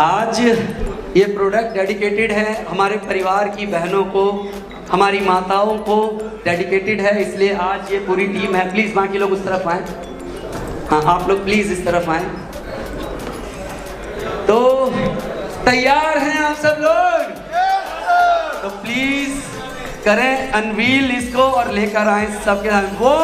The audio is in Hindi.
आज ये प्रोडक्ट डेडिकेटेड है हमारे परिवार की बहनों को, हमारी माताओं को डेडिकेटेड है, इसलिए आज ये पूरी टीम है। प्लीज़ बाकी लोग उस तरफ आएँ, हाँ आप लोग प्लीज़ इस तरफ आएँ। तो तैयार हैं आप सब लोग? तो प्लीज़ करें अनवील इसको और लेकर आए सबके साथ। वो